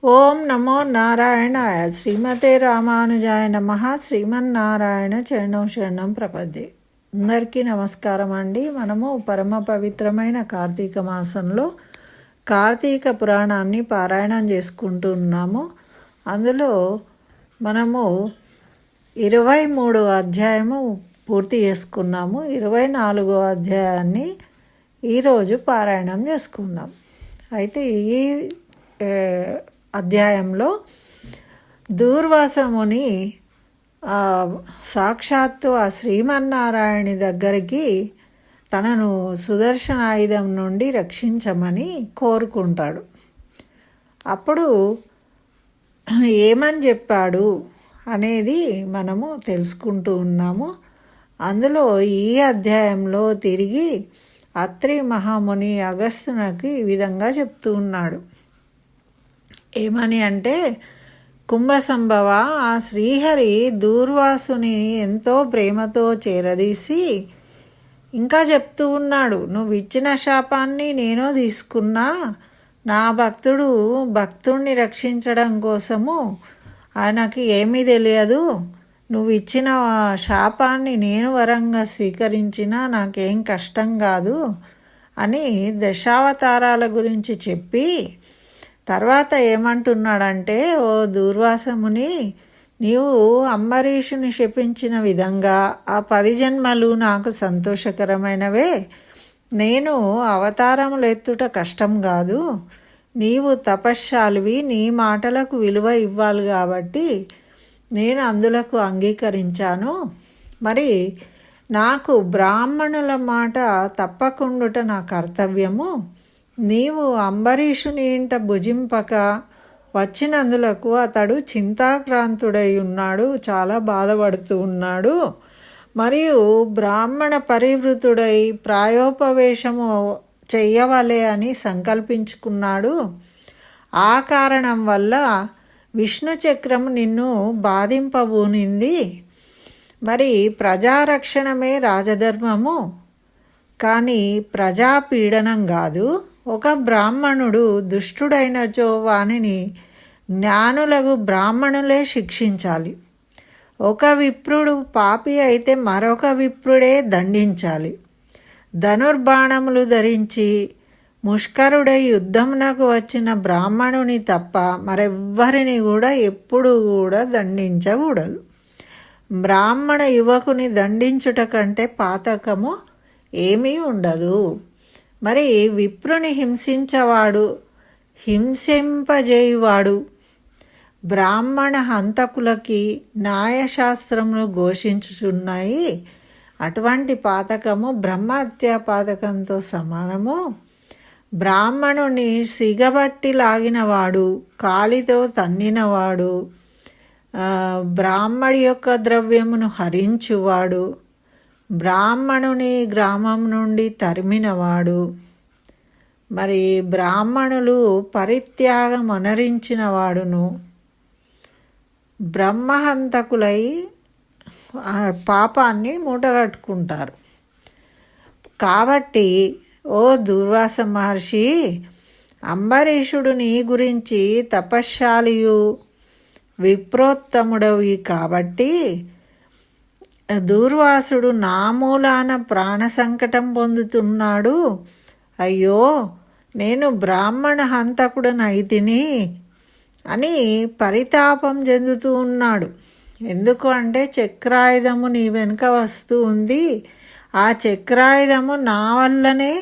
ఓం నమో నారాయణాయ. శ్రీమతే రామానుజాయ నమః. శ్రీమన్నారాయణ చరణం శరణం ప్రపద్యే. అందరికీ నమస్కారం అండి. మనము పరమ పవిత్రమైన కార్తీక మాసంలో కార్తీక పురాణాన్ని పారాయణం చేసుకుంటున్నాము. అందులో మనము 23వ అధ్యాయము పూర్తి చేసుకున్నాము. 24వ అధ్యాయాన్ని ఈరోజు పారాయణం చేసుకుందాం. అయితే ఈ అధ్యాయంలో దూర్వాస ముని సాక్షాత్తు ఆ శ్రీమన్నారాయణి దగ్గరికి తనను సుదర్శన ఆయుధం నుండి రక్షించమని కోరుకుంటాడు. అప్పుడు ఏమని చెప్పాడు అనేది మనము తెలుసుకుంటూ ఉన్నాము. అందులో ఈ అధ్యాయంలో తిరిగి అత్రి మహాముని అగస్త్యునికి ఈ విధంగా చెప్తూ ఉన్నాడు. ఏమని అంటే, కుంభసంభవ, ఆ శ్రీహరి దూర్వాసుని ఎంతో ప్రేమతో చేరదీసి ఇంకా చెప్తూ ఉన్నాడు, నువ్వు ఇచ్చిన శాపాన్ని నేను తీసుకున్నా, నా భక్తుడిని రక్షించడం కోసము ఆయనకి ఏమీ తెలియదు, నువ్వు ఇచ్చిన శాపాన్ని నేను వరంగా స్వీకరించినా నాకేం కష్టం కాదు అని దశావతారాల గురించి చెప్పి తర్వాత ఏమంటున్నాడంటే, ఓ దూర్వాసముని, నీవు అంబరీషుని శపించిన విధంగా ఆ 10 జన్మలు నాకు సంతోషకరమైనవే. నేను అవతారములు ఎత్తుట కష్టం కాదు, నీవు తపశ్శాలివి, నీ మాటలకు విలువ ఇవ్వాలి కాబట్టి నేను అందులకు అంగీకరించాను. మరి నాకు బ్రాహ్మణుల మాట తప్పకుండుట నా కర్తవ్యము. నీవు అంబరీషుని ఇంట భుజింపక వచ్చినందులకు అతడు చింతాక్రాంతుడై ఉన్నాడు, చాలా బాధపడుతూ ఉన్నాడు. మరియు బ్రాహ్మణ పరివృతుడై ప్రాయోపవేశము చెయ్యవలే అని సంకల్పించుకున్నాడు. ఆ కారణం వల్ల విష్ణు చక్రము నిన్ను బాధింపబూనింది. మరి ప్రజారక్షణమే రాజధర్మము, కానీ ప్రజాపీడనం కాదు. ఒక బ్రాహ్మణుడు దుష్టుడైనచో వానిని జ్ఞానులకు బ్రాహ్మణులే శిక్షించాలి. ఒక విప్రుడు పాపి అయితే మరొక విప్రుడే దండించాలి. ధనుర్బాణములు ధరించి ముష్కరుడై యుద్ధమునకు వచ్చిన బ్రాహ్మణుని తప్ప మరెవ్వరిని కూడా ఎప్పుడు కూడా దండించకూడదు. బ్రాహ్మణ యువకుని దండించుట కంటే పాతకము ఏమీ ఉండదు. మరి విప్రుని హింసింపజేయువాడు బ్రాహ్మణ హంతకులకి న్యాయశాస్త్రములు ఘోషించుచున్నాయి. అటువంటి పాతకము బ్రహ్మహత్యా పాతకంతో సమానము. బ్రాహ్మణుని సిగబట్టి లాగినవాడు, కాలితో తన్నినవాడు, బ్రాహ్మడి యొక్క ద్రవ్యమును హరించువాడు, బ్రాహ్మణుని గ్రామం నుండి తరిమినవాడు, మరి బ్రాహ్మణులు పరిత్యాగం అనరించిన వాడును బ్రహ్మహంతకులై పాపాన్ని మూటగట్టుకుంటారు. కాబట్టి ఓ దూర్వాస మహర్షి, అంబరీషుడు నీ గురించి తపశ్శాలియు విప్రోత్తముడవి కాబట్టి దూర్వాసుడు నా మూలాన ప్రాణ సంకటం పొందుతున్నాడు. అయ్యో, నేను బ్రాహ్మణ హంతకుడనైతిని అని పరితాపం చెందుతూ ఉన్నాడు. ఎందుకు అంటే, చక్రాయుధము నీ వెనుక వస్తూ ఉంది, ఆ చక్రాయుధము నా వల్లనే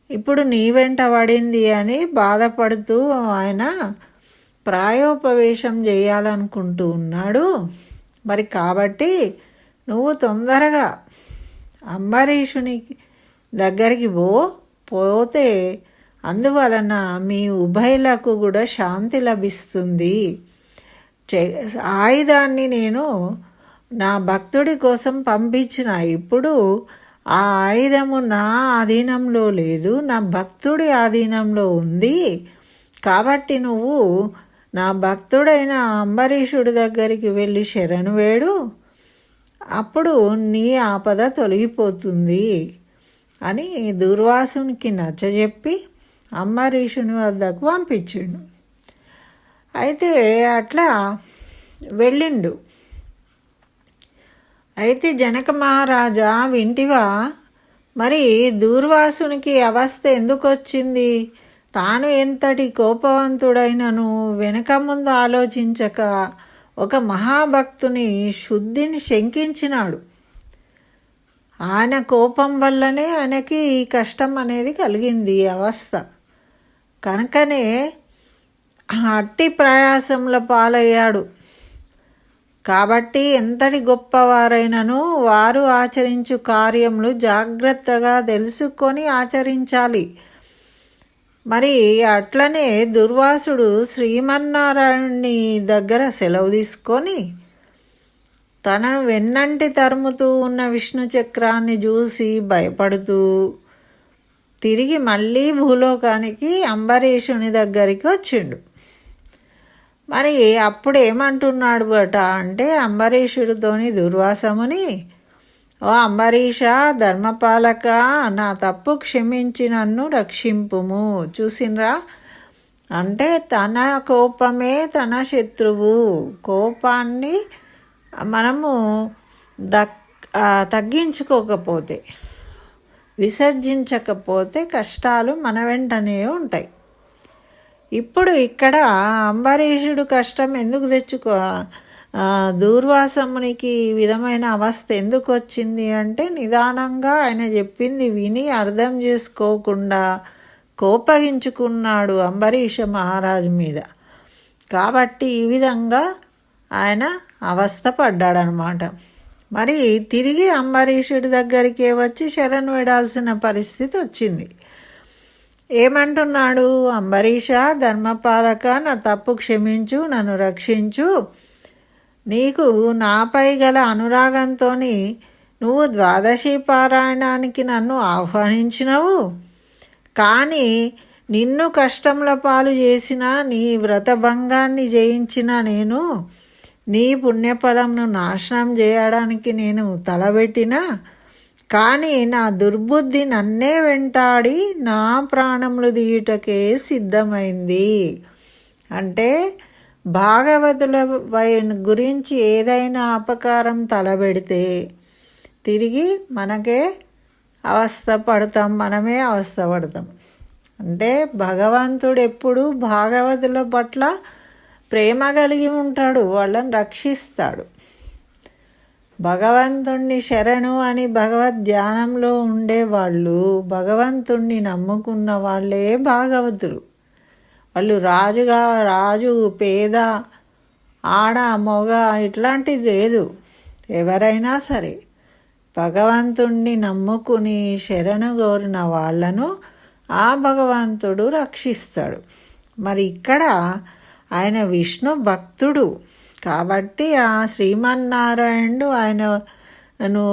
ఇప్పుడు నీ వెంట పడింది అని బాధపడుతూ ఆయన ప్రాయోపవేశం చేయాలనుకుంటూ ఉన్నాడు. మరి కాబట్టి నువ్వు తొందరగా అంబరీషుని దగ్గరికి పోతే అందువలన మీ ఉభయులకు కూడా శాంతి లభిస్తుంది. ఆయుధాన్ని నేను నా భక్తుడి కోసం పంపించిన, ఇప్పుడు ఆ ఆయుధము నా ఆధీనంలో లేదు, నా భక్తుడి ఆధీనంలో ఉంది. కాబట్టి నువ్వు నా భక్తుడైన అంబరీషుడి దగ్గరికి వెళ్ళి శరణు వేడు, అప్పుడు నీ ఆపద తొలగిపోతుంది అని దూర్వాసునికి నచ్చజెప్పి అంబరీషుని వద్దకు పంపించిండు. అయితే అట్లా వెళ్ళిండు. అయితే జనక మహారాజా వింటివా, మరి దూర్వాసునికి అవస్థ ఎందుకు వచ్చింది? తాను ఎంతటి కోపవంతుడైనను వెనక ముందు ఆలోచించక ఒక మహాభక్తుని శుద్ధిని శంకించినాడు. ఆయన కోపం వల్లనే ఆయనకి ఈ కష్టం అనేది కలిగింది, ఈ అవస్థ. కనుకనే అట్టి ప్రయాసంలో పాలయ్యాడు. కాబట్టి ఎంతటి గొప్పవారైనను వారు ఆచరించు కార్యములు జాగ్రత్తగా తెలుసుకొని ఆచరించాలి. మరి అట్లనే దుర్వాసుడు శ్రీమన్నారాయణుని దగ్గర సెలవు తీసుకొని తనను వెన్నంటి తరుముతూ ఉన్న విష్ణు చక్రాన్ని చూసి భయపడుతూ తిరిగి మళ్ళీ భూలోకానికి అంబరీషుని దగ్గరికి వచ్చిండు. మరి అప్పుడు ఏమంటున్నాడు బట అంటే అంబరీషుడితోని దుర్వాసముని, ఓ అంబరీష, ధర్మపాలక, నా తప్పు క్షమించి నన్ను రక్షింపుము. చూసినరా అంటే తన కోపమే తన శత్రువు. కోపాన్ని మనము తగ్గించుకోకపోతే, విసర్జించకపోతే కష్టాలు మన వెంటనే ఉంటాయి. ఇప్పుడు ఇక్కడ అంబరీషుడు కష్టం ఎందుకు దూర్వాసమునికి ఈ విధమైన అవస్థ ఎందుకు వచ్చింది అంటే నిదానంగా ఆయన చెప్పింది విని అర్థం చేసుకోకుండా కోపగించుకున్నాడు అంబరీష మహారాజు మీద. కాబట్టి ఈ విధంగా ఆయన అవస్థ పడ్డాడనమాట. మరి తిరిగి అంబరీషుడి దగ్గరికే వచ్చి శరణు వేడాల్సిన పరిస్థితి వచ్చింది. ఏమంటున్నాడు? అంబరీష, ధర్మపాలక, నా తప్పు క్షమించు, నన్ను రక్షించు. నీకు నాపై గల అనురాగంతో నువ్వు ద్వాదశి పారాయణానికి నన్ను ఆహ్వానించినవు. కానీ నిన్ను కష్టముల పాలు చేసిన, నీ వ్రతభంగాన్ని జయించిన నేను నీ పుణ్యఫలంను నాశనం చేయడానికి నేను తలబెట్టినా, కానీ నా దుర్బుద్ధి నన్నే వెంటాడి నా ప్రాణములు తీయుటకే సిద్ధమైంది. అంటే భాగవతుల గురించి ఏదైనా అపకారం తలబెడితే తిరిగి మనకే అవస్థ పడతాం, మనమే అవస్థ పడతాం. అంటే భగవంతుడు ఎప్పుడు భాగవతుల పట్ల ప్రేమ కలిగి ఉంటాడు, వాళ్ళని రక్షిస్తాడు. భగవంతుణ్ణి శరణు అని భగవద్ ధ్యానంలో ఉండేవాళ్ళు, భగవంతుణ్ణి నమ్ముకున్న వాళ్ళే భాగవతులు. వాళ్ళు రాజు, పేద, ఆడ, మొగ ఇట్లాంటిది లేదు. ఎవరైనా సరే భగవంతుణ్ణి నమ్ముకుని శరణు కోరిన వాళ్ళను ఆ భగవంతుడు రక్షిస్తాడు. మరి ఇక్కడ ఆయన విష్ణు భక్తుడు కాబట్టి ఆ శ్రీమన్నారాయణుడు ఆయనను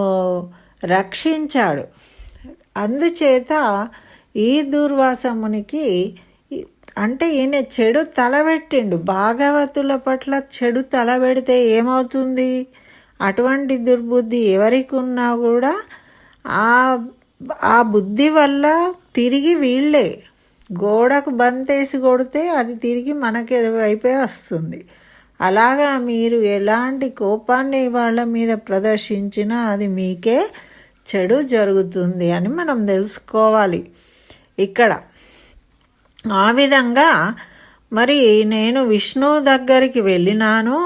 రక్షించాడు. అందుచేత ఈ దూర్వాసమునికి అంటే ఈయన చెడు తలబెట్టిండు. భాగవతుల పట్ల చెడు తలబెడితే ఏమవుతుంది? అటువంటి దుర్బుద్ధి ఎవరికి ఉన్నా కూడా ఆ బుద్ధి వల్ల తిరిగి వీళ్ళే గోడకు బంతేసి కొడితే అది తిరిగి మనకి వైపే వస్తుంది. అలాగా మీరు ఎలాంటి కోపాన్ని వాళ్ళ మీద ప్రదర్శించినా అది మీకే చెడు జరుగుతుంది అని మనం తెలుసుకోవాలి ఇక్కడ. ఆ విధంగా మరి నేను విష్ణు దగ్గరికి వెళ్ళినాను.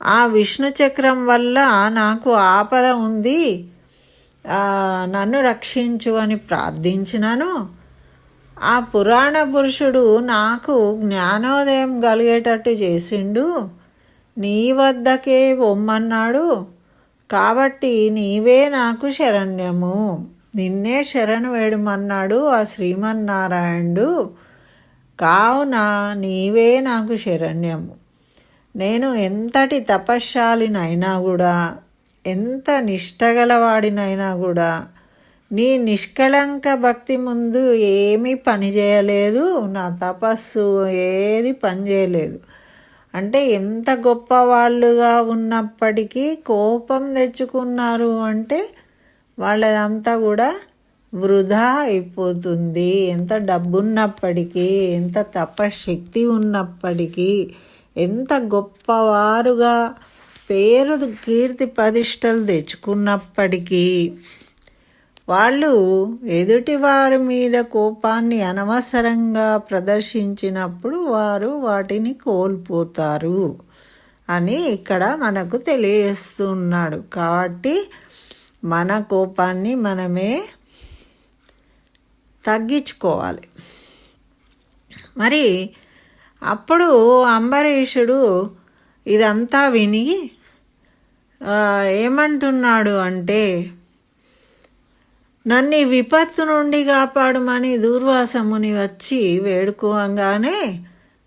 ఆ విష్ణు చక్రం వల్ల నాకు ఆపద ఉంది, నన్ను రక్షించు అని ప్రార్థించినాను. ఆ పురాణ పురుషుడు నాకు జ్ఞానోదయం కలిగేటట్టు చేసిండు. నీ వద్దకే పొమ్మన్నాడు. కాబట్టి నీవే నాకు శరణ్యము, నిన్నే శరణు వేడుమన్నాడు ఆ శ్రీమన్నారాయణుడు. కావున నీవే నాకు శరణ్యము. నేను ఎంతటి తపశ్శాలినైనా కూడా, ఎంత నిష్టగలవాడినైనా కూడా నీ నిష్కళంక భక్తి ముందు ఏమీ పనిచేయలేదు, నా తపస్సు ఏది పనిచేయలేదు. అంటే ఎంత గొప్పవాళ్ళుగా ఉన్నప్పటికీ కోపం తెచ్చుకున్నారు అంటే వాళ్ళదంతా కూడా వృధా అయిపోతుంది. ఎంత డబ్బున్నప్పటికీ, ఎంత తపశక్తి ఉన్నప్పటికీ, ఎంత గొప్పవారుగా పేరు కీర్తి ప్రతిష్టలు తెచ్చుకున్నప్పటికీ వాళ్ళు ఎదుటివారి మీద కోపాన్ని అనవసరంగా ప్రదర్శించినప్పుడు వారు వాటిని కోల్పోతారు అని ఇక్కడ మనకు తెలియజేస్తున్నాడు. కాబట్టి మన కోపాన్ని మనమే తగ్గించుకోవాలి. మరి అప్పుడు అంబరీషుడు ఇదంతా విని ఏమంటున్నాడు అంటే, నన్ను ఈ విపత్తు నుండి కాపాడమని దూర్వాసముని వచ్చి వేడుకోగానే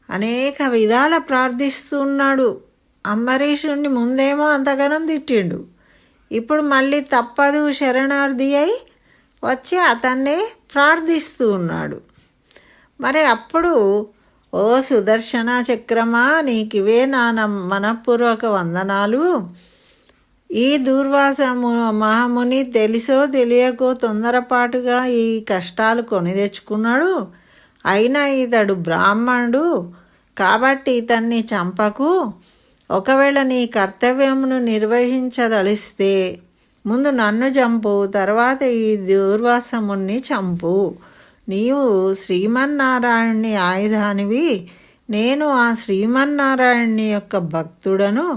అనేక విధాల ప్రార్థిస్తున్నాడు. అంబరీషుడిని ముందేమో అంతగానం తిట్టిండు, ఇప్పుడు మళ్ళీ తప్పదు శరణార్థి అయి వచ్చి అతన్నే ప్రార్థిస్తూ ఉన్నాడు. మరి అప్పుడు, ఓ సుదర్శన చక్రమా, నీకివే నా మనపూర్వక వందనాలు. ఈ దూర్వాస మహాముని తెలిసో తెలియకో తొందరపాటుగా ఈ కష్టాలు కొని తెచ్చుకున్నాడు. అయినా ఇతడు బ్రాహ్మణుడు కాబట్టి ఇతన్ని చంపకు. ఒకవేళ నీ కర్తవ్యమును నిర్వహించదలిస్తే ముందు నన్ను చంపు, తర్వాత ఈ దూర్వాసముని చంపు. నీవు శ్రీమన్నారాయణుని ఆయుధానివి, నేను ఆ శ్రీమన్నారాయణుని యొక్క భక్తుడను.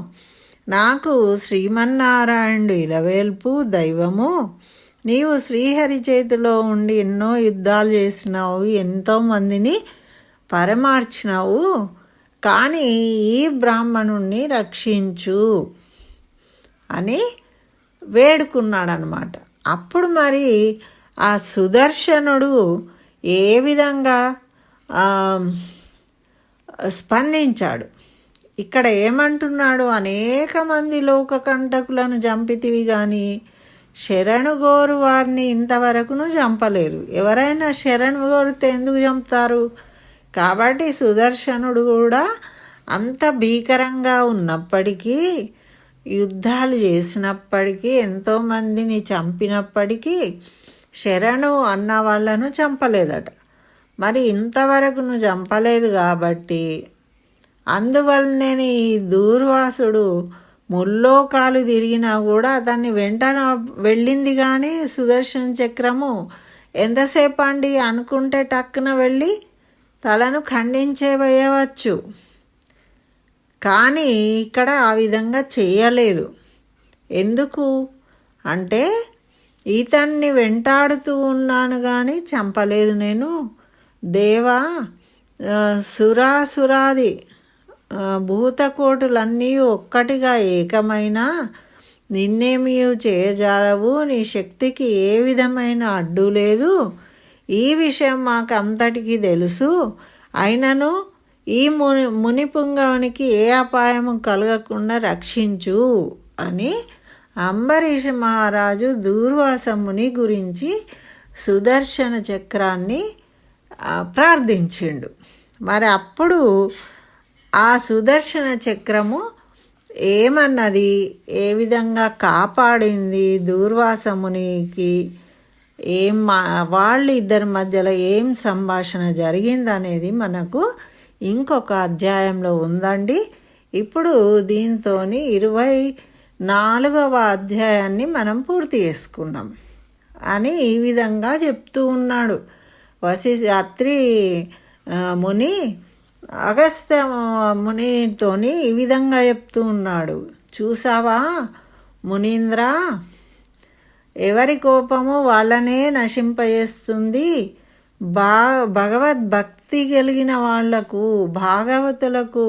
నాకు శ్రీమన్నారాయణుడు ఇలవేల్పు దైవము. నీవు శ్రీహరి చేతిలో ఉండి ఎన్నో యుద్ధాలు చేసినావు, ఎంతోమందిని పరమార్చినావు, కానీ ఈ బ్రాహ్మణుణ్ణి రక్షించు అని వేడుకున్నాడనమాట. అప్పుడు మరి ఆ సుదర్శనుడు ఏ విధంగా స్పందించాడు. ఇక్కడ ఏమంటున్నాడు, అనేక మంది లోకకంటకులను చంపితివి కానీ శరణు గోరు వారిని ఇంతవరకును చంపలేరు. ఎవరైనా శరణు కోరితే ఎందుకు చంపుతారు? కాబట్టి సుదర్శనుడు కూడా అంత భీకరంగా ఉన్నప్పటికీ, యుద్ధాలు చేసినప్పటికీ, ఎంతోమందిని చంపినప్పటికీ శరణు అన్న వాళ్ళను చంపలేదట. మరి ఇంతవరకు నువ్వు చంపలేదు కాబట్టి అందువల్లనే ఈ దూర్వాసుడు ముల్లోకాలు తిరిగినా కూడా అతన్ని వెంటనే వెళ్ళింది. కానీ సుదర్శన చక్రము ఎంతసేపు అండి అనుకుంటే టక్కున వెళ్ళి తలను ఖండించే వేయవచ్చు, కానీ ఇక్కడ ఆ విధంగా చేయలేదు. ఎందుకు అంటే, ఇతన్ని వెంటాడుతూ ఉన్నాను కానీ చంపలేదు నేను. దేవా, సురాసురాది భూతకోటులన్నీ ఒక్కటిగా ఏకమైన నిన్నేమీ చేయజాలవు, నీ శక్తికి ఏ విధమైన అడ్డు లేదు. ఈ విషయం మాకు అంతటికీ తెలుసు. అయినను ఈ మునిపుంగవునికి ఏ అపాయము కలగకుండా రక్షించు అని అంబరీష మహారాజు దూర్వాసముని గురించి సుదర్శన చక్రాన్ని ప్రార్థించిండు. మరి అప్పుడు ఆ సుదర్శన చక్రము ఏమన్నది, ఏ విధంగా కాపాడింది దూర్వాసమునికి, వాళ్ళ ఇద్దరి మధ్యలో ఏం సంభాషణ జరిగిందనేది మనకు ఇంకొక అధ్యాయంలో ఉందండి. ఇప్పుడు దీంతో 24వ అధ్యాయాన్ని మనం పూర్తి చేసుకున్నాం అని ఈ విధంగా చెప్తూ ఉన్నాడు. అత్రి ముని అగస్త్య మునితోని ఈ విధంగా చెప్తూ ఉన్నాడు. చూసావా మునీంద్ర, ఎవరి కోపము వాళ్ళనే నశింపజేస్తుంది. భగవద్భక్తి కలిగిన వాళ్లకు, భాగవతులకు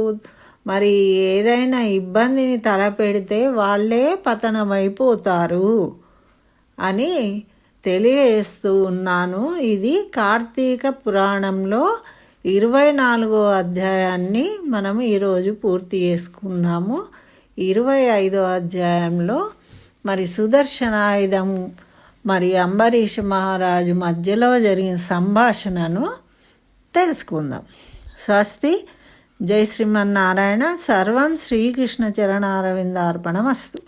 మరి ఏదైనా ఇబ్బందిని తలపెడితే వాళ్ళే పతనమైపోతారు అని తెలియజేస్తూ ఉన్నాను. ఇది కార్తీక పురాణంలో 24వ అధ్యాయాన్ని మనం ఈరోజు పూర్తి చేసుకున్నాము. 25వ అధ్యాయంలో మరి సుదర్శనాయుధం మరి అంబరీష మహారాజు మధ్యలో జరిగిన సంభాషణను తెలుసుకుందాం. స్వస్తి. జై శ్రీమన్నారాయణ. సర్వం శ్రీకృష్ణ చరణారవిందార్పణమస్తు.